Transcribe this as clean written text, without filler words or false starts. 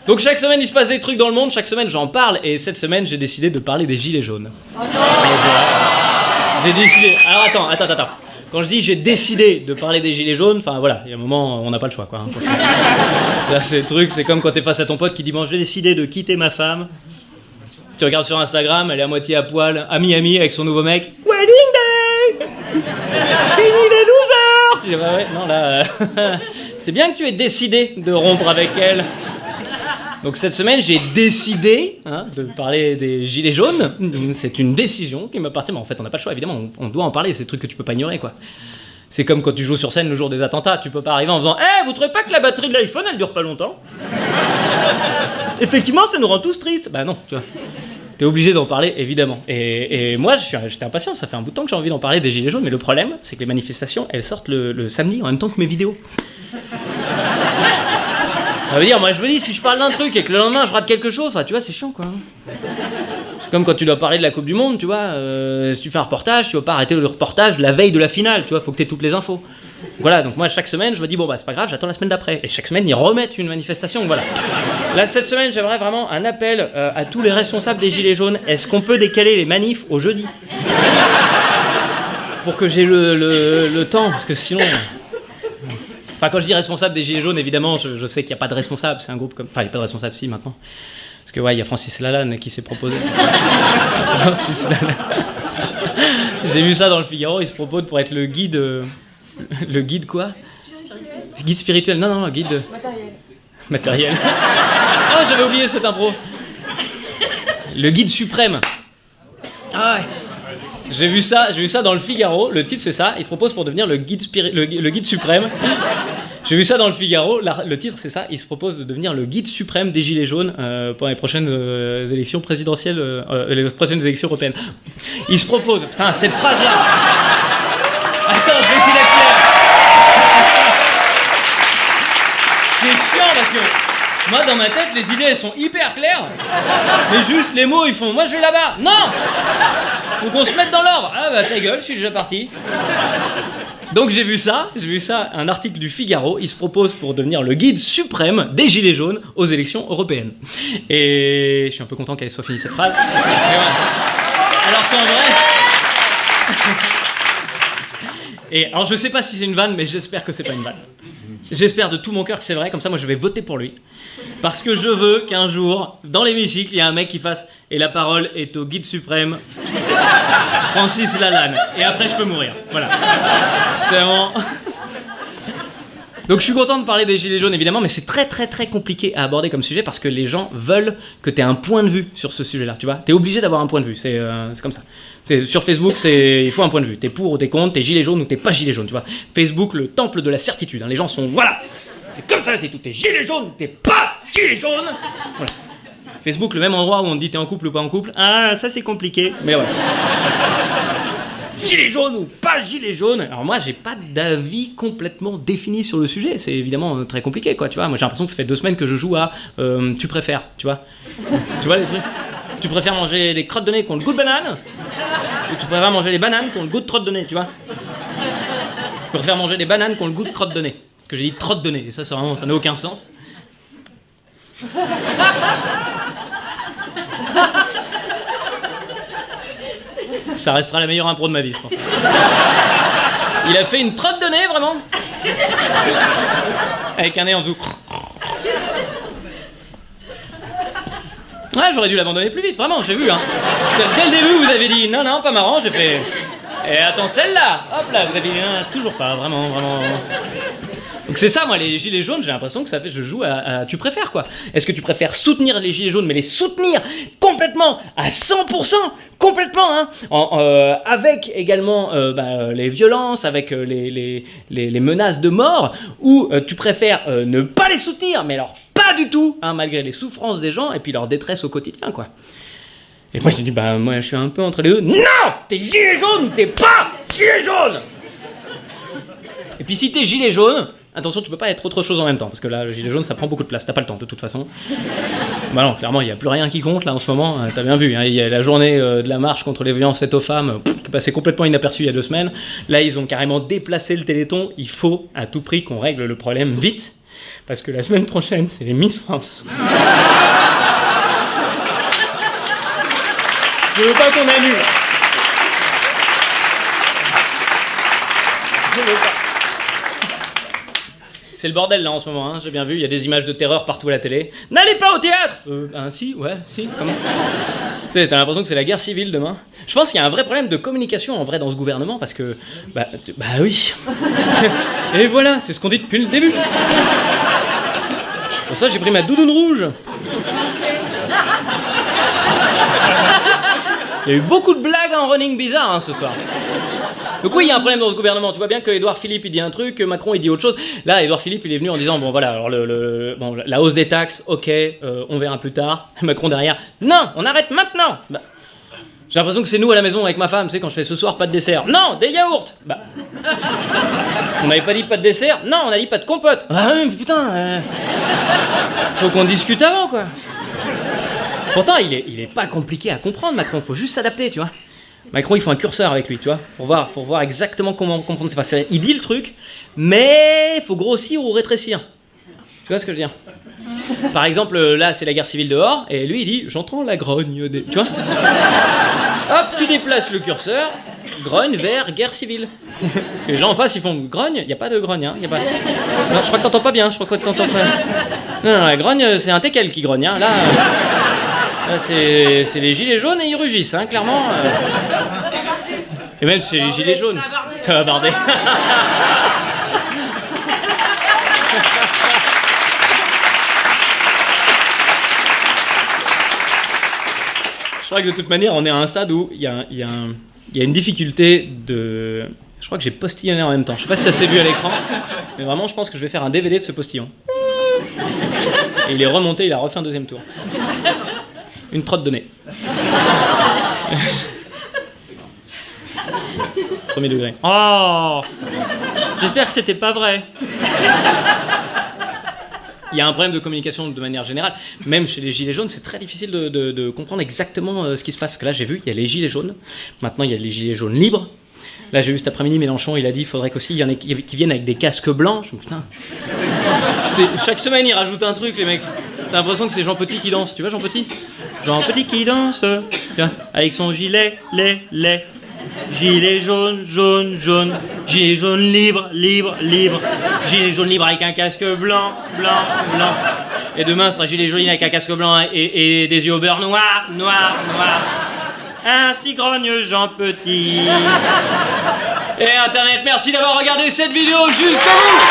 Donc chaque semaine il se passe des trucs dans le monde, chaque semaine j'en parle, et cette semaine j'ai décidé de parler des gilets jaunes. Oh non. J'ai décidé... Alors attends. Quand je dis j'ai décidé de parler des gilets jaunes, enfin voilà, il y a un moment on n'a pas le choix quoi. Là, c'est le truc, c'est comme quand t'es face à ton pote qui dit bon j'ai décidé de quitter ma femme. Tu regardes sur Instagram, elle est à moitié à poil, à Miami avec son nouveau mec. Wedding day. Fini les losers. Je dis bah ouais, non là, c'est bien que tu aies décidé de rompre avec elle. Donc cette semaine, j'ai décidé de parler des gilets jaunes. C'est une décision qui m'appartient. Mais en fait, on n'a pas le choix, évidemment. On doit en parler. C'est des trucs que tu peux pas ignorer, quoi. C'est comme quand tu joues sur scène le jour des attentats. Tu peux pas arriver en faisant « vous trouvez pas que la batterie de l'iPhone, elle dure pas longtemps ?» Effectivement, ça nous rend tous tristes. Bah non, tu vois. T'es obligé d'en parler, évidemment. Et moi, j'étais impatient. Ça fait un bout de temps que j'ai envie d'en parler des gilets jaunes. Mais le problème, c'est que les manifestations, elles sortent le samedi en même temps que mes vidéos. Ça veut dire, moi je me dis, si je parle d'un truc et que le lendemain je rate quelque chose, enfin tu vois, c'est chiant quoi. C'est comme quand tu dois parler de la Coupe du Monde, tu vois, si tu fais un reportage, tu vas pas arrêter le reportage la veille de la finale, tu vois, faut que tu aies toutes les infos. Voilà, donc moi chaque semaine je me dis, bon bah c'est pas grave, j'attends la semaine d'après. Et chaque semaine ils remettent une manifestation, voilà. Là cette semaine j'aimerais vraiment un appel à tous les responsables des Gilets jaunes. Est-ce qu'on peut décaler les manifs au jeudi ? Pour que j'ai le temps, parce que sinon... Enfin, quand je dis responsable des Gilets jaunes, évidemment, je sais qu'il n'y a pas de responsable, c'est un groupe comme... Enfin, il n'y a pas de responsable, si, maintenant. Parce que, ouais, il y a Francis Lalanne qui s'est proposé. Francis Lalanne. J'ai vu ça dans le Figaro, il se propose pour être le guide... Le guide quoi ? Spirituel. Guide spirituel, non, guide... Matériel. Oh, j'avais oublié cette impro. Le guide suprême. Ah ouais. J'ai vu ça dans le Figaro, le titre c'est ça, il se propose pour devenir le guide suprême. J'ai vu ça dans le Figaro, le titre c'est ça, il se propose de devenir le guide suprême des Gilets jaunes pour les prochaines élections présidentielles, les prochaines élections européennes. Il se propose, putain, cette phrase-là. Attends, je vais essayer d'être clair. C'est chiant parce que moi dans ma tête les idées elles sont hyper claires, mais juste les mots ils font, moi je vais là-bas, non. Faut qu'on se mette dans l'ordre. Ah bah ta gueule, je suis déjà parti. Donc j'ai vu ça, un article du Figaro, il se propose pour devenir le guide suprême des Gilets jaunes aux élections européennes. Et je suis un peu content qu'elle soit finie cette phrase. Alors qu'en vrai... Et alors je sais pas si c'est une vanne, mais j'espère que c'est pas une vanne. J'espère de tout mon cœur que c'est vrai, comme ça moi je vais voter pour lui. Parce que je veux qu'un jour, dans l'hémicycle, il y ait un mec qui fasse « Et la parole est au guide suprême, Francis Lalanne. » Et après je peux mourir. Voilà. C'est vraiment... Donc je suis content de parler des Gilets jaunes évidemment, mais c'est très très très compliqué à aborder comme sujet parce que les gens veulent que tu aies un point de vue sur ce sujet-là, tu vois. T'es obligé d'avoir un point de vue, c'est comme ça. Sur Facebook, il faut un point de vue. T'es pour ou t'es contre, t'es gilet jaune ou t'es pas gilet jaune, tu vois. Facebook, le temple de la certitude. Hein. Les gens sont, voilà, c'est comme ça, c'est tout. T'es gilet jaune ou t'es pas gilet jaune. Voilà. Facebook, le même endroit où on te dit t'es en couple ou pas en couple. Ah, ça c'est compliqué, mais voilà. Gilet jaune ou pas gilet jaune. Alors moi, j'ai pas d'avis complètement défini sur le sujet. C'est évidemment très compliqué, quoi. Tu vois, moi j'ai l'impression que ça fait 2 semaines que je joue à tu préfères, tu vois. Tu vois les trucs. Tu préfères manger les crottes de nez qui ont le goût de banane ou tu préfères manger les bananes qui ont le goût de crottes de nez, tu vois. Tu préfères manger les bananes qui ont le goût de crottes de nez. Parce que j'ai dit trotte de nez, et ça c'est vraiment, ça n'a aucun sens. Ça restera la meilleure impro de ma vie, je pense. Il a fait une trotte de nez, vraiment. Avec un nez en dessous. Ouais, j'aurais dû l'abandonner plus vite, vraiment, j'ai vu, hein. Dès le début, vous avez dit, non, pas marrant, j'ai fait... Et attends, celle-là, hop là, vous avez dit, non, toujours pas, vraiment. Donc c'est ça, moi, les gilets jaunes, j'ai l'impression que ça fait, je joue à tu préfères, quoi. Est-ce que tu préfères soutenir les gilets jaunes, mais les soutenir complètement, à 100%, complètement, hein, avec également les violences, avec les menaces de mort, ou tu préfères ne pas les soutenir, mais alors pas du tout, hein, malgré les souffrances des gens et puis leur détresse au quotidien, quoi. Et moi, je dis, moi, je suis un peu entre les deux. Non, t'es gilet jaune ou t'es pas gilet jaune. Et puis si t'es gilet jaune, attention, tu peux pas être autre chose en même temps, parce que là, le gilet jaune, ça prend beaucoup de place, t'as pas le temps, de toute façon. Bah non, clairement, il y a plus rien qui compte, là, en ce moment, t'as bien vu, hein, il y a la journée de la marche contre les violences faites aux femmes, qui est passée complètement inaperçue il y a 2 semaines. Là, ils ont carrément déplacé le Téléthon, il faut à tout prix qu'on règle le problème vite. Parce que la semaine prochaine, c'est les Miss France. Je veux pas qu'on annule. Je veux pas. C'est le bordel là en ce moment, hein, j'ai bien vu, il y a des images de terreur partout à la télé. N'allez pas au théâtre si, comment t'as l'impression que c'est la guerre civile demain. Je pense qu'il y a un vrai problème de communication en vrai dans ce gouvernement parce que... Bah oui. Et voilà, c'est ce qu'on dit depuis le début. Pour ça j'ai pris ma doudoune rouge. Il y a eu beaucoup de blagues en running bizarre ce soir. Donc oui, il y a un problème dans ce gouvernement. Tu vois bien que Édouard Philippe il dit un truc, que Macron il dit autre chose. Là, Édouard Philippe il est venu en disant bon voilà, alors la hausse des taxes, ok, on verra plus tard. Macron derrière, non, on arrête maintenant. Bah, j'ai l'impression que c'est nous à la maison avec ma femme, tu sais, quand je fais ce soir pas de dessert. Non, des yaourts. Bah, on n'avait pas dit pas de dessert. Non, on a dit pas de compote. Ah mais putain, faut qu'on discute avant quoi. Pourtant, il est pas compliqué à comprendre, Macron. Faut juste s'adapter, tu vois. Macron, il faut un curseur avec lui, tu vois, pour voir exactement comment comprendre. Il dit le truc, mais il faut grossir ou rétrécir. Tu vois ce que je veux dire? Par exemple, là, c'est la guerre civile dehors, et lui, il dit, j'entends la grogne des... Tu vois? Hop, tu déplaces le curseur, grogne vers guerre civile. Parce que les gens en face, ils font grogne, il n'y a pas de grogne, hein, y a pas... Non, je crois que t'entends pas bien, Non, la grogne, c'est un teckel qui grogne, hein, là... C'est les gilets jaunes et ils rugissent, hein, clairement. Et même chez les gilets jaunes, ça va barder. Je crois que de toute manière, on est à un stade où il y a une difficulté de... Je crois que j'ai postillonné en même temps. Je sais pas si ça s'est vu à l'écran, mais vraiment, je pense que je vais faire un DVD de ce postillon. Et il est remonté, il a refait un deuxième tour. Une trotte de nez. Premier degré. Oh, j'espère que c'était pas vrai. Il y a un problème de communication de manière générale. Même chez les gilets jaunes, c'est très difficile de comprendre exactement ce qui se passe. Parce que là, j'ai vu, il y a les gilets jaunes. Maintenant, il y a les gilets jaunes libres. Là, j'ai vu cet après-midi, Mélenchon, il a dit qu'il faudrait qu'aussi il y en ait qui viennent avec des casques blancs. Je me dis, putain. Chaque semaine, ils rajoutent un truc, les mecs. T'as l'impression que c'est Jean Petit qui danse. Tu vois, Jean Petit? Jean Petit qui danse, tiens, avec son gilet, les. Gilet jaune, jaune, jaune. Gilet jaune libre, libre, libre. Gilet jaune libre avec un casque blanc, blanc, blanc. Et demain, ce sera gilet jaune avec un casque blanc et des yeux au beurre noir, noir, noir. Ainsi grogne Jean Petit. Et Internet, merci d'avoir regardé cette vidéo jusqu'au bout.